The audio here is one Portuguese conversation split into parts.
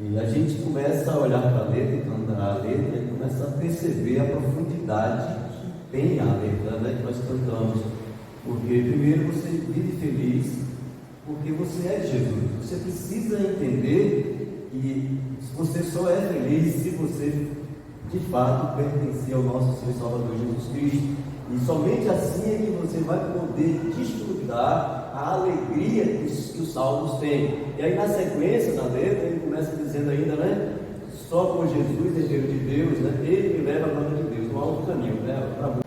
E a gente começa a olhar para a letra, cantar a letra, e começa a perceber a profundidade que tem a letra, né, que nós cantamos. Porque primeiro você vive feliz, porque você é de Jesus. Você precisa entender que você só é feliz se você de fato pertencer ao nosso Senhor e Salvador Jesus Cristo. E somente assim é que você vai poder desfrutar a alegria que os salmos têm. E aí na sequência da letra ele começa dizendo ainda, né? Só por Jesus, Herdeiro de Deus, né? Ele me leva à glória de Deus, no alto caminho, né?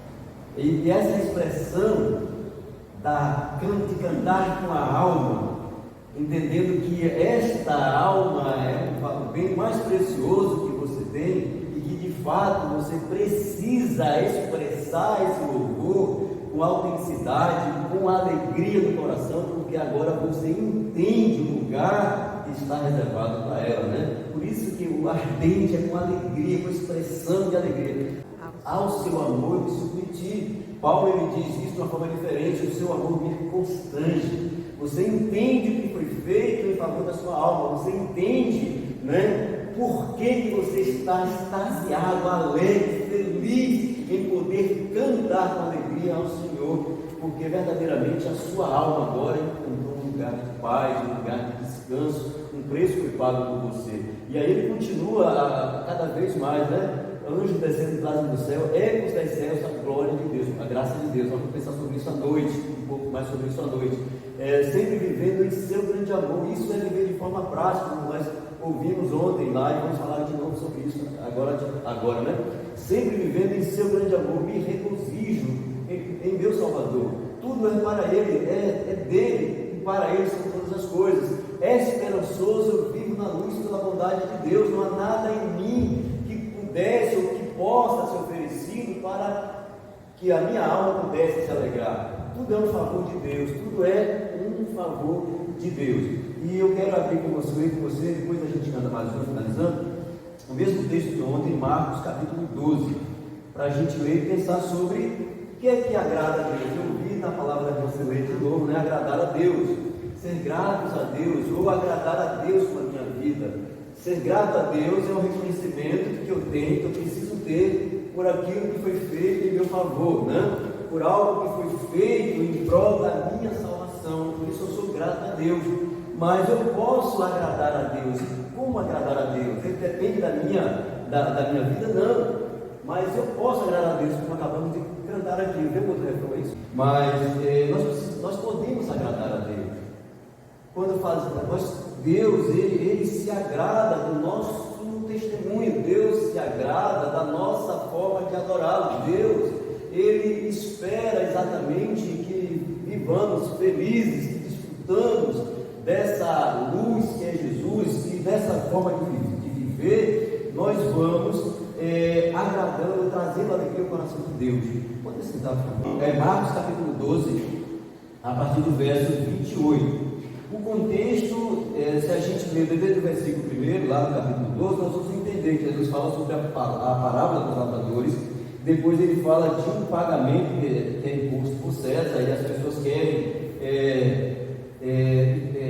E essa expressão de cantar com a alma, entendendo que esta alma é o bem mais precioso que você tem, e que de fato você precisa expressar esse louvor com autenticidade, com alegria no coração, porque agora você entende o lugar que está reservado para ela, né? Por isso que o ardente é com alegria, com expressão de alegria. Ao seu amor me submeti. Paulo ele diz isso de uma forma diferente: o seu amor me constrange. Você entende o que foi feito em favor da sua alma, você entende, né, por que você está extasiado, alegre, feliz em poder cantar com alegria ao Senhor, porque verdadeiramente a sua alma agora encontrou um lugar de paz, um lugar de descanso, um preço foi pago por você. E aí ele continua cada vez mais, né? Anjos descendo de plasma do céu, ecos das céus, a glória de Deus, a graça de Deus. Vamos pensar sobre isso à noite, um pouco mais sobre isso à noite. Sempre vivendo em seu grande amor. Isso é viver de forma prática, como nós ouvimos ontem lá, e vamos falar de novo sobre isso agora, né? Sempre vivendo em seu grande amor, me regozijo em meu Salvador. Tudo é para Ele, é dele, e para Ele são todas as coisas. É esperançoso, eu vivo na luz pela bondade de Deus. Não há nada em mim pudesse ou que possa ser oferecido para que a minha alma pudesse se alegrar. Tudo é um favor de Deus, tudo é um favor de Deus. E eu quero abrir com você, depois a gente anda mais um finalizando, o mesmo texto de ontem, Marcos capítulo 12, para a gente ler e pensar sobre o que é que agrada a Deus. Eu vi na palavra que você lê de novo, né? Agradar a Deus, ser gratos a Deus, ou agradar a Deus com a minha vida. Ser grato a Deus é um reconhecimento que eu tenho, que eu preciso ter por aquilo que foi feito em meu favor, né? Por algo que foi feito em prol da minha salvação. Por isso eu sou grato a Deus. Mas eu posso agradar a Deus. Como agradar a Deus? Ele depende da minha vida? Não. Mas eu posso agradar a Deus, como acabamos de cantar aqui. Vê outro refrão isso? Mas nós podemos agradar a Deus. Deus, ele se agrada do nosso testemunho. Deus se agrada da nossa forma de adorá-lo. Deus, ele espera exatamente que vivamos felizes, que desfrutamos dessa luz que é Jesus, e dessa forma de viver, nós vamos agradando, trazendo alegria ao coração de Deus. Pode sentar, por favor. Marcos capítulo 12, a partir do verso 28. O contexto, se a gente ler desde o versículo 1, lá no capítulo 12, nós vamos entender que Jesus fala sobre a parábola dos lavradores. Depois ele fala de um pagamento que é imposto por César, e as pessoas querem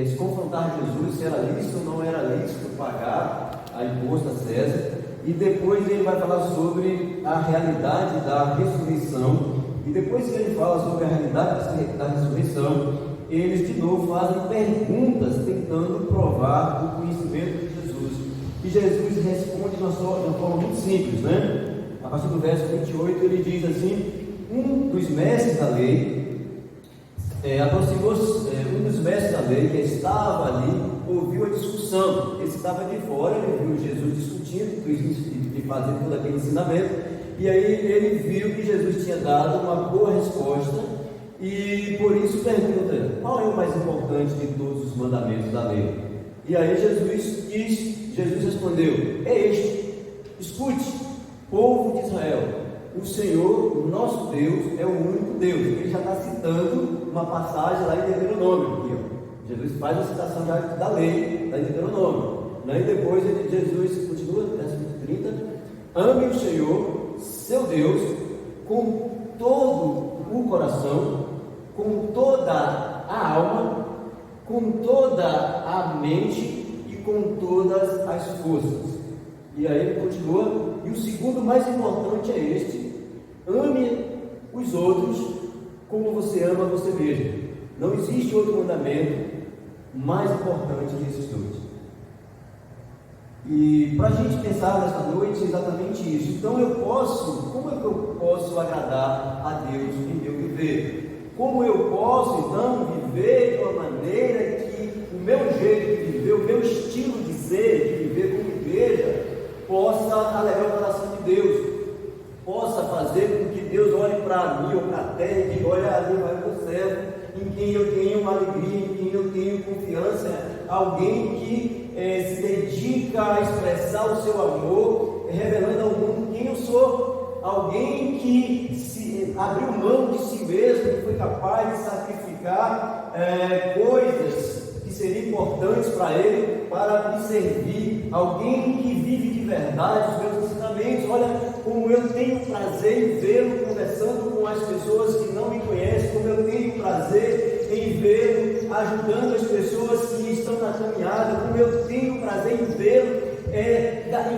se confrontar Jesus se era lícito ou não era lícito pagar a imposto a César. E depois ele vai falar sobre a realidade da ressurreição. E depois que ele fala sobre a realidade da ressurreição, eles de novo fazem perguntas tentando provar o conhecimento de Jesus. E Jesus responde de uma forma muito simples, né? A partir do verso 28 ele diz assim: um dos mestres da lei aproximou-se, um dos mestres da lei que estava ali ouviu a discussão. Ele estava de fora, ele viu Jesus discutindo e fazendo todo aquele ensinamento, e aí ele viu que Jesus tinha dado uma boa resposta. E por isso pergunta: qual é o mais importante de todos os mandamentos da lei? E aí Jesus respondeu: é este, escute, povo de Israel, o Senhor, o nosso Deus, é o único Deus. Ele já está citando uma passagem lá em Deuteronômio, aqui, ó. Jesus faz a citação da lei, da Deuteronômio, né? E depois Jesus continua, verso 30, ame o Senhor, seu Deus, com todo o coração, com toda a alma, com toda a mente e com todas as forças. E aí ele continua, e o segundo mais importante é este: ame os outros como você ama você mesmo. Não existe outro mandamento mais importante que esses dois. E para a gente pensar nesta noite exatamente isso. Então como é que eu posso agradar a Deus em meu viver? Como eu posso então viver de uma maneira que o meu jeito de viver, o meu estilo de ser, de viver como igreja, possa alegrar o coração de Deus, possa fazer com que Deus olhe para mim ou para a terra e diga: olha, ali vai o céu, em quem eu tenho uma alegria, em quem eu tenho confiança, alguém que se dedica a expressar o seu amor, revelando ao mundo quem eu sou, alguém que se abriu mão de si mesmo, que foi capaz de sacrificar coisas que seriam importantes para ele, para me servir, alguém que vive de verdade os meus ensinamentos. Olha como eu tenho prazer em vê-lo conversando com as pessoas que não me conhecem, como eu tenho prazer em vê-lo ajudando as pessoas que estão na caminhada, como eu tenho prazer em vê-lo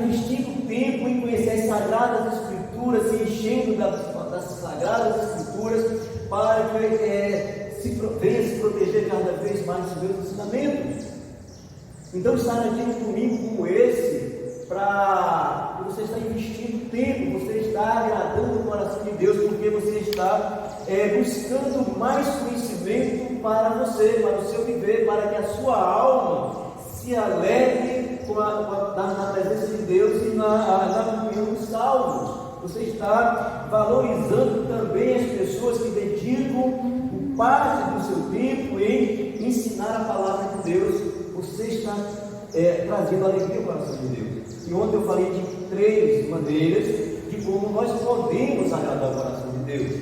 investindo tempo em conhecer as Sagradas Escrituras, se enchendo das Sagradas Escrituras, para que venha se proteger cada vez mais dos meus ensinamentos. Então, estar aqui num domingo como esse, você está investindo tempo, você está agradando o coração de Deus, porque você está buscando mais conhecimento para você, para o seu viver, para que a sua alma se alegre na presença de Deus e na comunhão dos salvos. Você está valorizando também as pessoas que dedicam parte do seu tempo em ensinar a palavra de Deus. Você está trazendo alegria ao coração de Deus. E ontem eu falei de 3 maneiras de como nós podemos agradar o coração de Deus,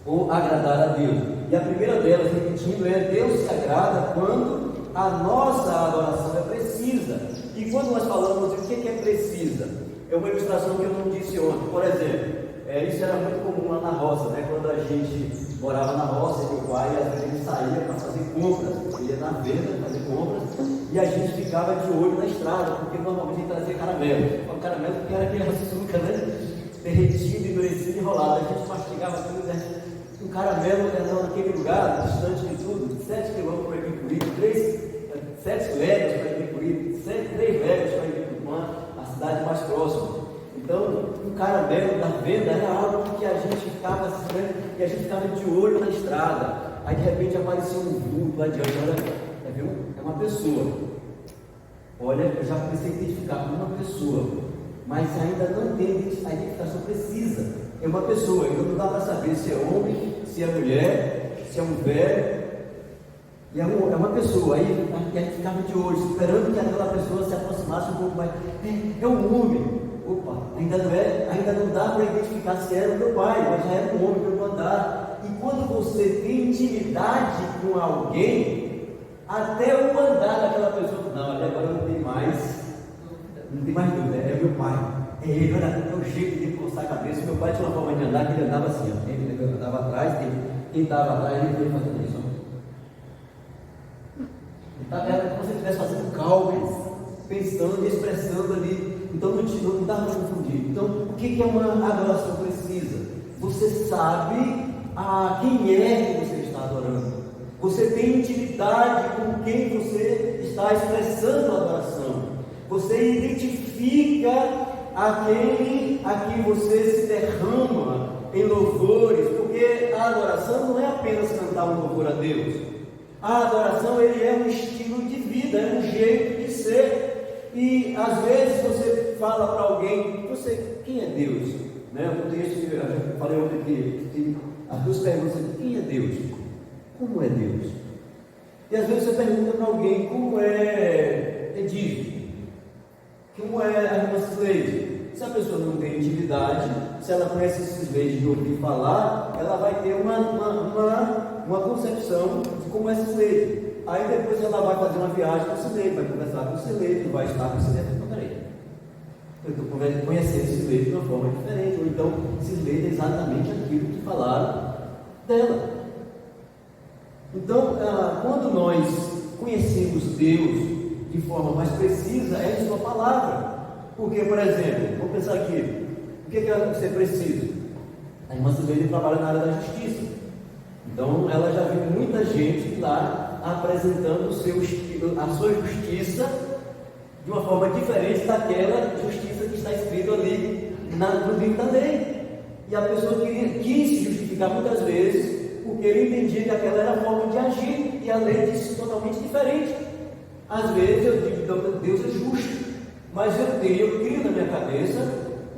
ou agradar a Deus. E a primeira delas, repetindo, Deus se agrada quando a nossa adoração é precisa. E quando nós falamos o que é precisa, é uma ilustração que eu não disse ontem. Por exemplo, isso era muito comum lá na roça, né? Quando a gente morava na roça, meu pai, às vezes ele saía para fazer compras, ele ia na venda fazer compras, e a gente ficava de olho na estrada, porque normalmente ele trazia caramelo. O caramelo que era aquele açúcar, né? Derretido, endurecido, enrolado. A gente mastigava tudo, né? O caramelo era naquele lugar, distante de tudo, 7 quilômetros para Ibicuí, 7 léguas para Ibicuí, 3 léguas para Ibicuã, a cidade mais próxima. Então, o caramelo da venda era algo que a gente ficava assim, né? E a gente ficava de olho na estrada. Aí de repente aparecia um vulto lá adiante. Olha, viu? É uma pessoa. Olha, eu já comecei a identificar como uma pessoa, mas ainda não tem a identificação precisa. É uma pessoa, então não dá para saber se é homem, se é mulher, se é um velho. E é uma pessoa. Aí a gente ficava de olho, esperando que aquela pessoa se aproximasse um pouco mais. É um homem. Opa, ainda não dá para identificar se era o meu pai, mas já era um homem pelo andar. E quando você tem intimidade com alguém, até o andar daquela pessoa, não, agora não tem mais dúvida, é meu pai, é ele, olha, é o jeito de coçar a cabeça. Meu pai tinha uma forma de andar que ele andava assim, ó. Ele andava atrás, quem estava atrás, ele foi fazendo isso, ó. Era como se ele estivesse fazendo cálculos, pensando e expressando ali. Então não dá para confundir. Então, o que é uma adoração precisa? Você sabe a quem é que você está adorando. Você tem intimidade com quem você está expressando a adoração. Você identifica aquele a quem você se derrama em louvores, porque a adoração não é apenas cantar um louvor a Deus. A adoração é um estilo de vida, é um jeito de ser. E às vezes você fala para alguém, quem é Deus? Né? Um texto que eu falei ontem que tem as 2 perguntas: quem é Deus? Como é Deus? E às vezes você pergunta para alguém como é Edith, como é a irmã Cileide. Se a pessoa não tem intimidade, se ela conhece esses leis de ouvir falar, ela vai ter uma concepção de como é Cileide. Aí depois ela vai fazer uma viagem com o Cileide, vai conversar com o Cileide, vai estar com o Cileide. Então, peraí, eu estou conhecendo o Cileide de uma forma diferente, ou então Cileide é exatamente aquilo que falaram dela. Então, quando nós conhecemos Deus de forma mais precisa é em sua palavra. Porque, por exemplo, vamos pensar aqui, o que você precisa? A irmã Sibeli trabalha na área da justiça, então ela já viu muita gente lá apresentando a sua justiça de uma forma diferente daquela justiça que está escrita ali no livro da lei. E a pessoa quis se justificar muitas vezes, porque ele entendia que aquela era a forma de agir, e a lei disse totalmente diferente. Às vezes eu digo, Deus é justo, mas eu crio na minha cabeça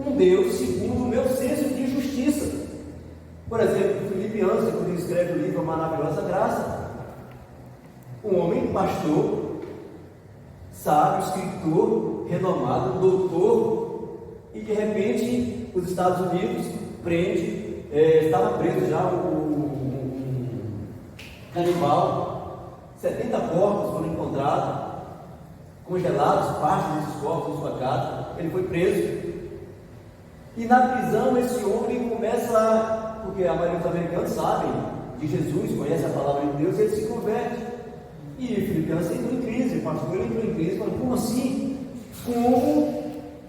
um Deus segundo o meu senso de justiça. Por exemplo, Filipenses, quando ele escreve o livro A Maravilhosa Graça, um homem, pastor, sábio, escritor, renomado, doutor, e de repente os Estados Unidos estava preso já um canibal, 70 corpos foram encontrados, congelados, parte desses corpos em sua casa. Ele foi preso, e na prisão esse homem começa, porque a maioria dos americanos sabem de Jesus, conhece a palavra de Deus, e ele se converte. E Filipenses entrou em crise, o pastor entrou em crise, falou: como assim? Como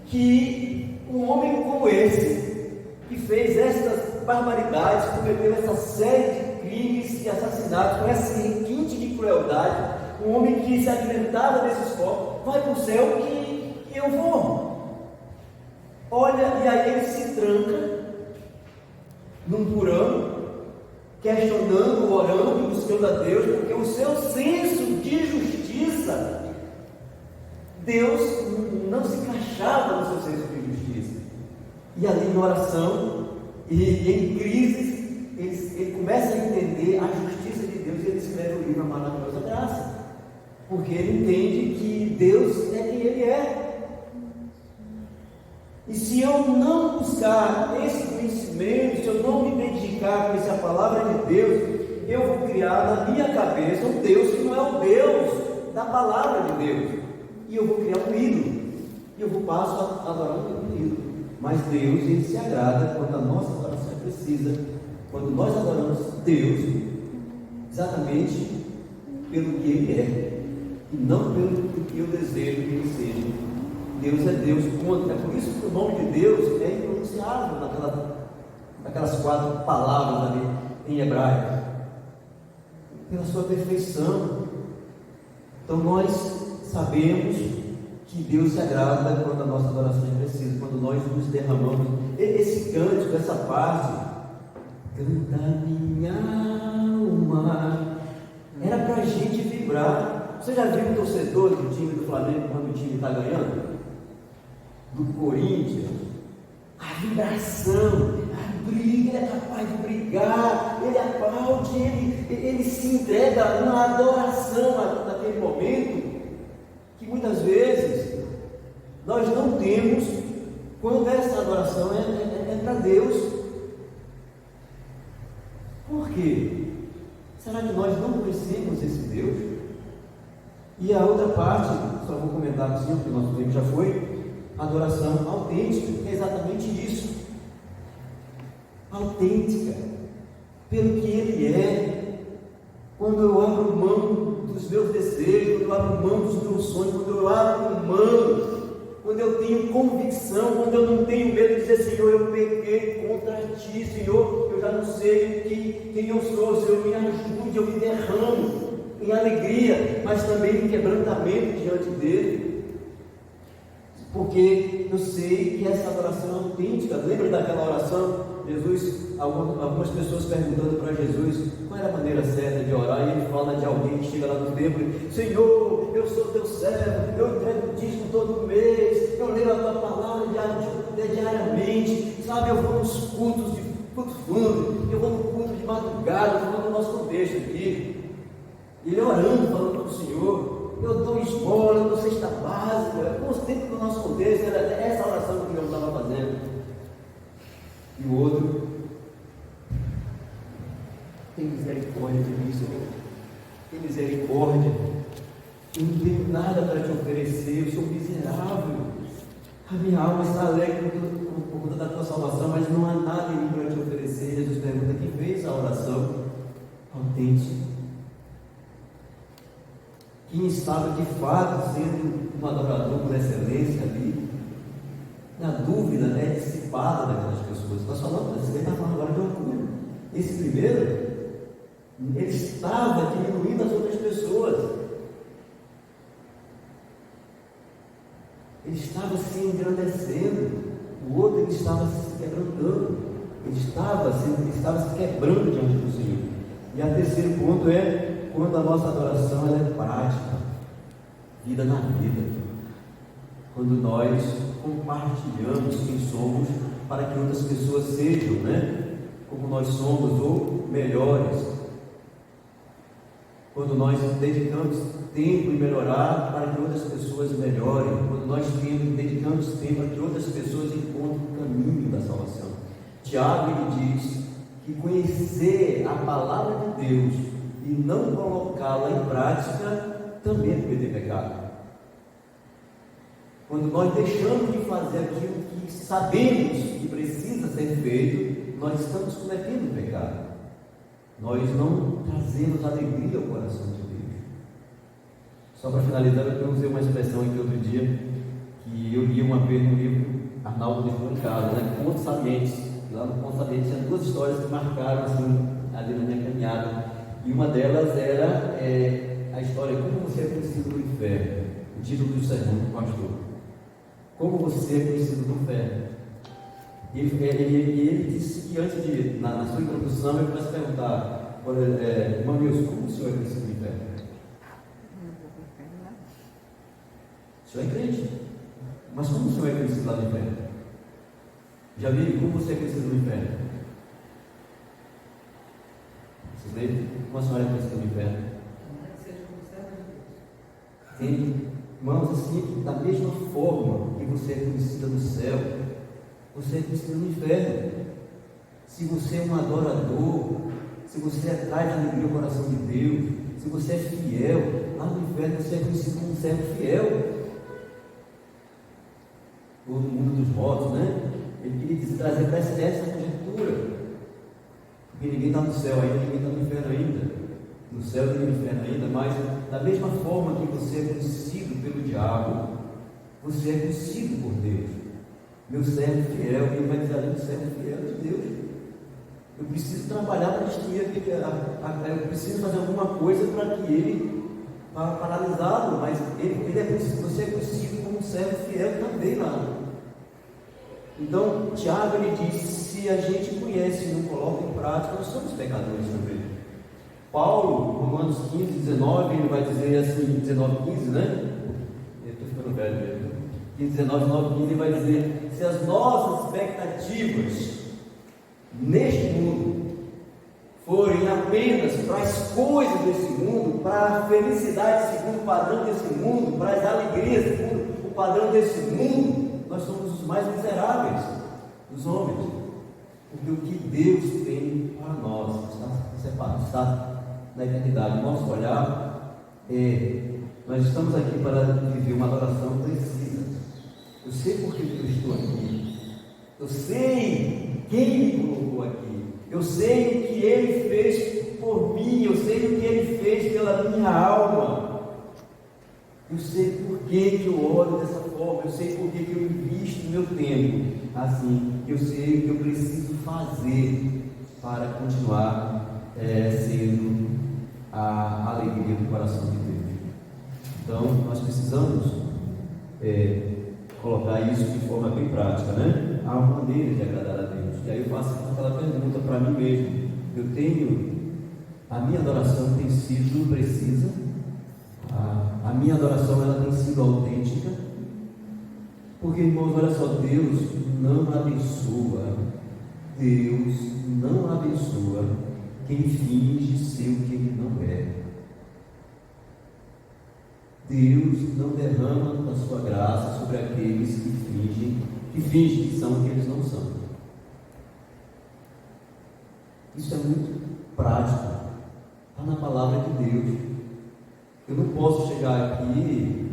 que um homem como esse, que fez essas barbaridades, cometeu essa série de crimes e assassinatos, com esse requinte de crueldade, um homem que se alimentava desses corpos, vai para o céu e eu vou? Olha, e aí ele se tranca num porão, questionando, orando e buscando a Deus, porque o seu senso de justiça, Deus não se encaixava no seu senso de justiça. E ali na oração e em crises, ele começa a entender a justiça de Deus, e ele escreve o livro A Maravilhosa Graça, porque ele entende que Deus é quem Ele é. E se eu não buscar esse conhecimento, se eu não me dedicar a conhecer a palavra de Deus, eu vou criar na minha cabeça um Deus que não é o Deus da palavra de Deus, e eu vou criar um ídolo, e eu vou passo a adorar um ídolo. Mas Deus, Ele se agrada quando a nossa adoração é precisa, quando nós adoramos Deus exatamente pelo que Ele é, e não pelo que eu desejo que Ele seja. Deus é Deus, ponto. É por isso que o nome de Deus é impronunciável naquelas 4 palavras ali em hebraico, pela sua perfeição. Então nós sabemos que Deus se agrada quando a nossa adoração é precisa, quando nós nos derramamos. Esse cântico, essa parte, canta minha alma, era para a gente vibrar. Você já viu um torcedor do time do Flamengo quando o time está ganhando? Do Corinthians, a vibração, a briga, ele é capaz de brigar, ele aplaude, ele se entrega na adoração naquele momento, que muitas vezes nós não temos quando essa adoração é para Deus. Por quê? Será que nós não conhecemos esse Deus? E a outra parte, só vou comentar assim, porque o nosso tempo já foi, adoração autêntica, que é exatamente isso, autêntica, pelo que Ele é. Quando eu abro mão dos meus desejos, quando eu abro mão dos meus sonhos, quando eu abro mão, quando eu tenho convicção, quando eu não tenho medo de dizer: Senhor, eu pequei contra Ti, Senhor, eu já não sei quem eu sou, Senhor, me ajude, eu me derramo em alegria, mas também em quebrantamento diante dEle, porque eu sei que essa adoração é autêntica. Lembra daquela oração? Jesus, algumas pessoas perguntando para Jesus qual era a maneira certa de orar, e ele fala de alguém que chega lá no templo e: Senhor, eu sou teu servo, eu entrego o dízimo todo mês, eu leio a tua palavra diariamente, sabe, eu vou nos cultos de culto fundo, eu vou no culto de madrugada, eu vou no nosso contexto aqui, ele orando, falando para o Senhor: eu dou esmola, eu dou cesta básica. Dentro do nosso contexto, era essa oração que eu estava fazendo. E o outro: tem misericórdia de mim, Senhor, tem misericórdia, eu não tenho nada para te oferecer, eu sou miserável, a minha alma está alegre por conta da tua salvação, mas não há nada em mim para te oferecer. Jesus pergunta: quem fez a oração autêntica, que quem estava de fato sendo um adorador por excelência ali, a dúvida é dissipada daquelas pessoas. Nós falamos, você está falando agora de orgulho. Esse primeiro, ele estava diminuindo as outras pessoas. Ele estava se engrandecendo. O outro, ele estava se quebrantando. Ele estava se quebrando diante do Senhor. E o terceiro ponto é quando a nossa adoração ela é prática, vida na vida. Quando nós compartilhamos quem somos para que outras pessoas sejam, como nós somos ou melhores. Quando nós dedicamos tempo em melhorar para que outras pessoas melhorem. Quando nós dedicamos tempo para que outras pessoas encontrem o caminho da salvação. Tiago ele diz que conhecer a palavra de Deus e não colocá-la em prática também é cometer pecado. Quando nós deixamos de fazer aquilo que sabemos que precisa ser feito, nós estamos cometendo pecado. Nós não trazemos alegria ao coração de Deus. Só para finalizar, eu usei uma expressão aqui outro dia, que eu li uma vez no livro Arnaldo de Moncada, Contos Sapientes. Lá no Contos Sapientes tinha duas histórias que marcaram assim, ali na minha caminhada. E uma delas era a história Como Você é Conhecido no Inferno, o título do sermão do pastor. Como você é conhecido no inferno? E ele disse que antes de, na sua introdução, ele começa a perguntar, irmão Deus, como o senhor é conhecido no inferno? O senhor é crente, mas como o senhor é conhecido lá no inferno? Já viram como você é conhecido no inferno? Vocês lembram? Como a senhora é conhecida no inferno? Tem, irmãos, assim, da mesma forma que você é conhecida no céu, você é conhecido no inferno. Se você é um adorador, se você traz alegria ao coração de Deus, se você é fiel, lá no inferno você é conhecido como um servo fiel. Ou no mundo dos mortos, Ele queria trazer para essa conjectura. Porque ninguém está no céu ainda, ninguém está no inferno ainda. No céu e no inferno ainda, mas da mesma forma que você é conhecido pelo diabo, você é conhecido por Deus. Meu servo fiel, ele vai dizer ali, o servo fiel de Deus. Eu preciso trabalhar para destruir aquele. Eu preciso fazer alguma coisa para que ele paralisá-lo, mas ele é conhecido, você é conhecido como um servo fiel também lá. Então, Tiago ele diz: se a gente conhece e não coloca em prática, nós somos pecadores também. Paulo, Romanos 15, 19, ele vai dizer assim, 19, 15, Eu estou ficando velho mesmo. 15, 19, 19, 15, ele vai dizer: se as nossas expectativas neste mundo forem apenas para as coisas desse mundo, para a felicidade segundo o padrão desse mundo, para as alegrias segundo o padrão desse mundo, nós somos os mais miseráveis dos homens. Porque o que Deus tem para nós está separado, está na eternidade. O nosso olhar nós estamos aqui para viver uma adoração precisa. Eu sei por que eu estou aqui. Eu sei quem me colocou aqui. Eu sei o que Ele fez por mim. Eu sei o que Ele fez pela minha alma. Eu sei por que eu oro dessa forma. Eu sei por que eu invisto meu tempo assim. Eu sei o que eu preciso fazer para continuar sendo a alegria do coração de Deus. Então, nós precisamos colocar isso de forma bem prática, Há uma maneira de agradar a Deus. E aí eu faço aquela pergunta para mim mesmo. A minha adoração tem sido precisa? A minha adoração ela tem sido autêntica? Porque, irmãos, olha só, Deus não abençoa quem finge ser o que ele não é. Deus não derrama a sua graça sobre aqueles que fingem que são o que eles não são. Isso é muito prático. Está na palavra de Deus. Eu não posso chegar aqui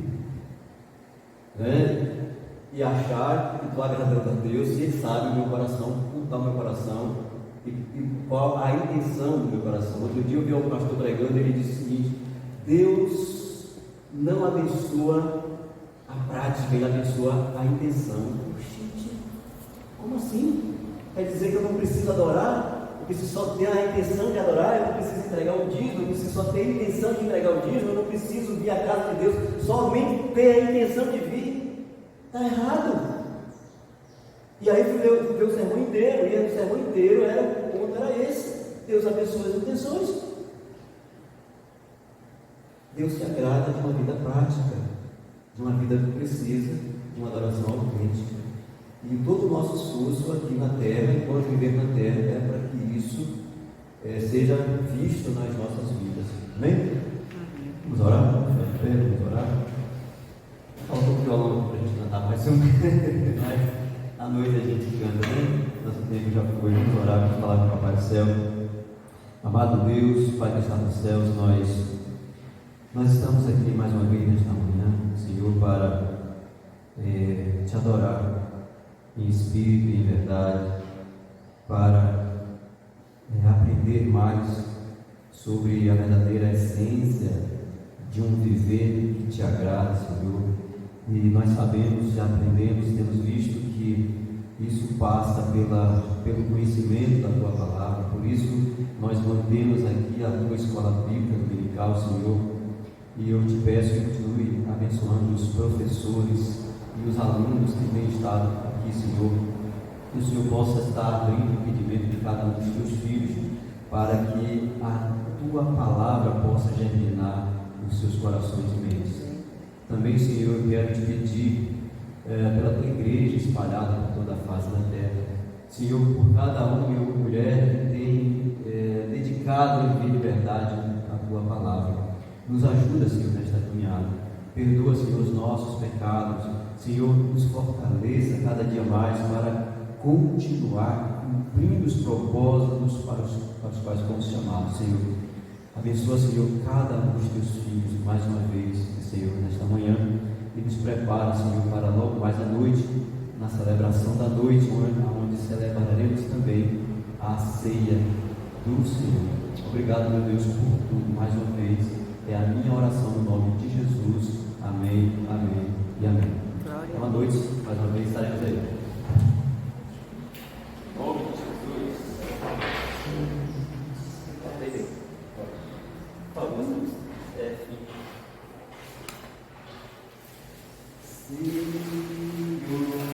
e achar que estou agradando a Deus se Ele sabe o meu coração, como está o meu coração e qual a intenção do meu coração. Outro dia eu vi um pastor pregando e ele disse o seguinte: Deus não abençoa a prática, ele abençoa a intenção. Gente, como assim? Quer dizer que eu não preciso adorar? Eu preciso só ter a intenção de adorar? Eu não preciso entregar o dízimo? Eu preciso só ter a intenção de entregar o dízimo? Eu não preciso vir à casa de Deus somente ter a intenção de vir? Está errado. E aí fui ver o sermão inteiro, e o sermão inteiro o ponto era esse: Deus abençoa as intenções. Deus se agrada de uma vida prática, de uma vida que precisa de uma adoração autêntica. E todo o nosso esforço aqui na terra, enquanto viver na terra, é para que isso seja visto nas nossas vidas. Amém? Vamos orar? Vamos orar? Falta um violão para a gente cantar mais um. Mas à noite a gente canta, né? Nosso tempo já foi. Vamos orar para falar com o Papai do Céu. Amado Deus, Pai que está nos céus, nós estamos aqui mais uma vez nesta manhã, Senhor, para te adorar em espírito e em verdade, para aprender mais sobre a verdadeira essência de um viver que te agrada, Senhor. E nós sabemos, já aprendemos, temos visto que isso passa pelo conhecimento da Tua Palavra. Por isso nós mantemos aqui a Tua Escola Bíblica Dominical, Senhor. E eu te peço que continue abençoando os professores e os alunos que têm estado aqui, Senhor. Que o Senhor possa estar abrindo o entendimento de cada um dos Teus filhos, para que a Tua Palavra possa germinar nos seus corações e mentes. Também, Senhor, eu quero te pedir pela Tua igreja espalhada por toda a face da terra. Senhor, por cada homem ou mulher que tem dedicado em viver de verdade a Tua Palavra. Nos ajuda, Senhor, nesta caminhada. Perdoa, Senhor, os nossos pecados. Senhor, nos fortaleça cada dia mais para continuar cumprindo os propósitos para os quais fomos chamados, Senhor. Abençoa, Senhor, cada um dos Teus filhos mais uma vez, Senhor, nesta manhã. E nos prepara, Senhor, para logo mais à noite, na celebração da noite, onde celebraremos também a ceia do Senhor. Obrigado, meu Deus, por tudo, mais uma vez. É a minha oração no nome de Jesus. Amém, amém e amém. Boa noite, mais uma vez estaremos aí.